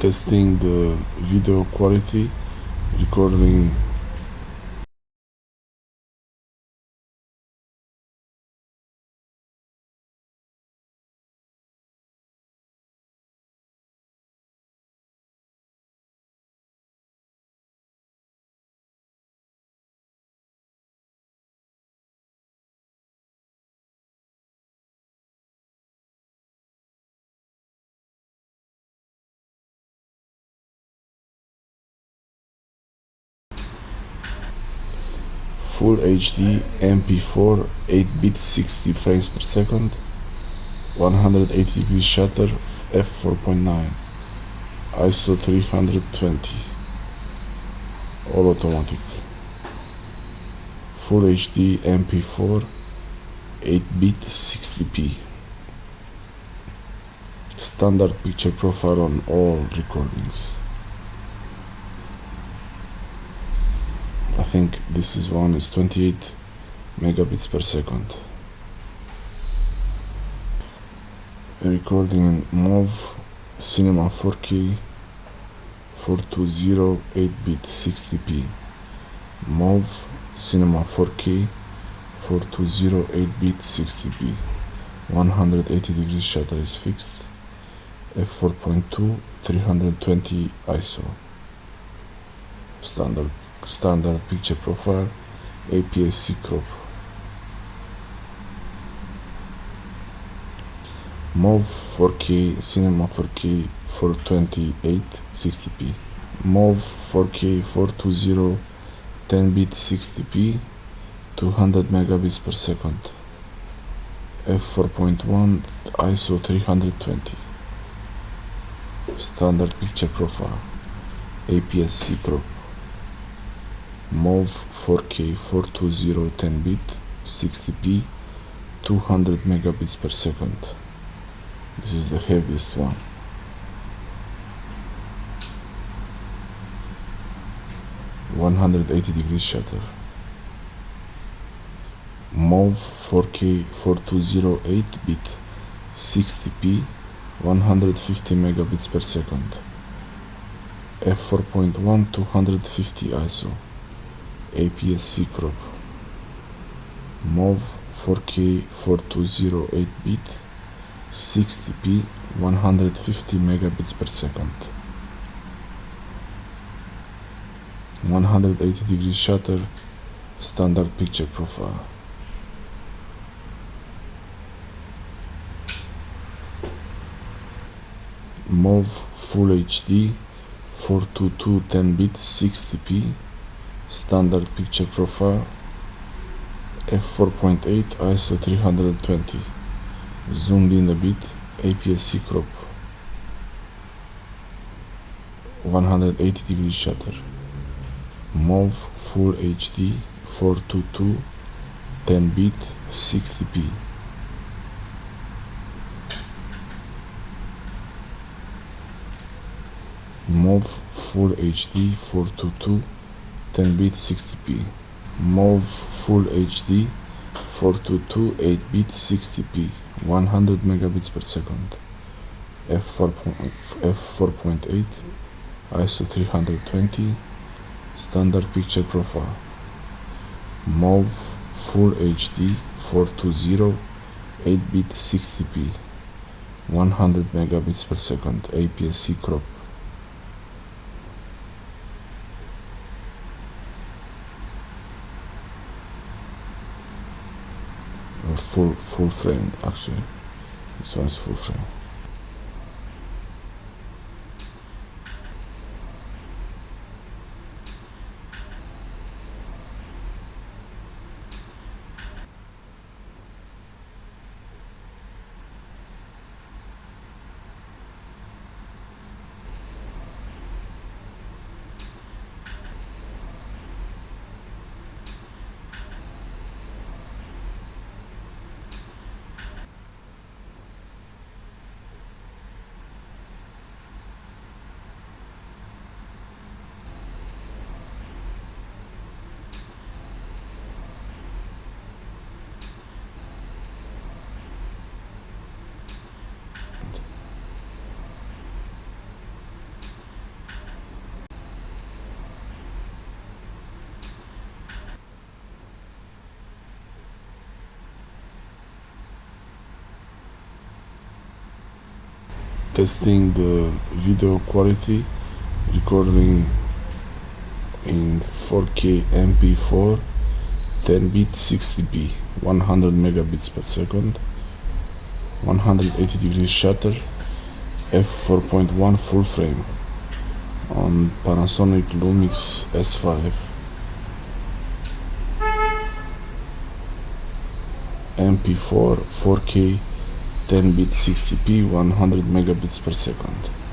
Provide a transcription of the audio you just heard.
testing the video quality, recording Full HD MP4 8-bit 60 frames per second, 180 degree shutter, f4.9, ISO 320, all automatic. Full HD MP4 8-bit 60p. Standard picture profile on all recordings. I think this one is 28 megabits per second. Recording in MOV Cinema 4K 420 8-bit 60p. MOV Cinema 4K 420 8-bit 60p. 180 degrees shutter is fixed. f4.2 320 ISO. Standard picture profile, APS-C crop. MOV 4K Cinema 4K 428 60p. MOV 4K 420 10-bit 60p 200 megabits per second. f4.1 ISO 320. Standard picture profile, APS-C crop. MOV 4K 420 10-bit 60p 200 megabits per second. This is the heaviest one. (180 degrees shutter). MOV 4K 420 8-bit 60p 150 megabits per second. f4.1 250 ISO. APS-C crop. MOV 4K 420 8-bit 60p 150 megabits per second. 180 degree shutter, standard picture profile. MOV Full HD 422 10-bit 60p, standard picture profile, f4.8 ISO 320, zoomed in a bit, APS-C crop, 180 degree shutter. MOV Full HD 422 10-bit 60p. MOV Full HD 422 10-bit 60p. MOV Full HD 422 8-bit 60p 100 megabits per second. f4.8 ISO 320, standard picture profile. MOV Full HD 420 8-bit 60p 100 megabits per second, APS-C crop. Full frame, actually. This one is full frame. testing the video quality, recording in 4K MP4 10-bit 60p 100 megabits per second, 180 degrees shutter, f4.1 full frame on Panasonic Lumix S5, MP4 4K 10-bit 60p 100 megabits per second.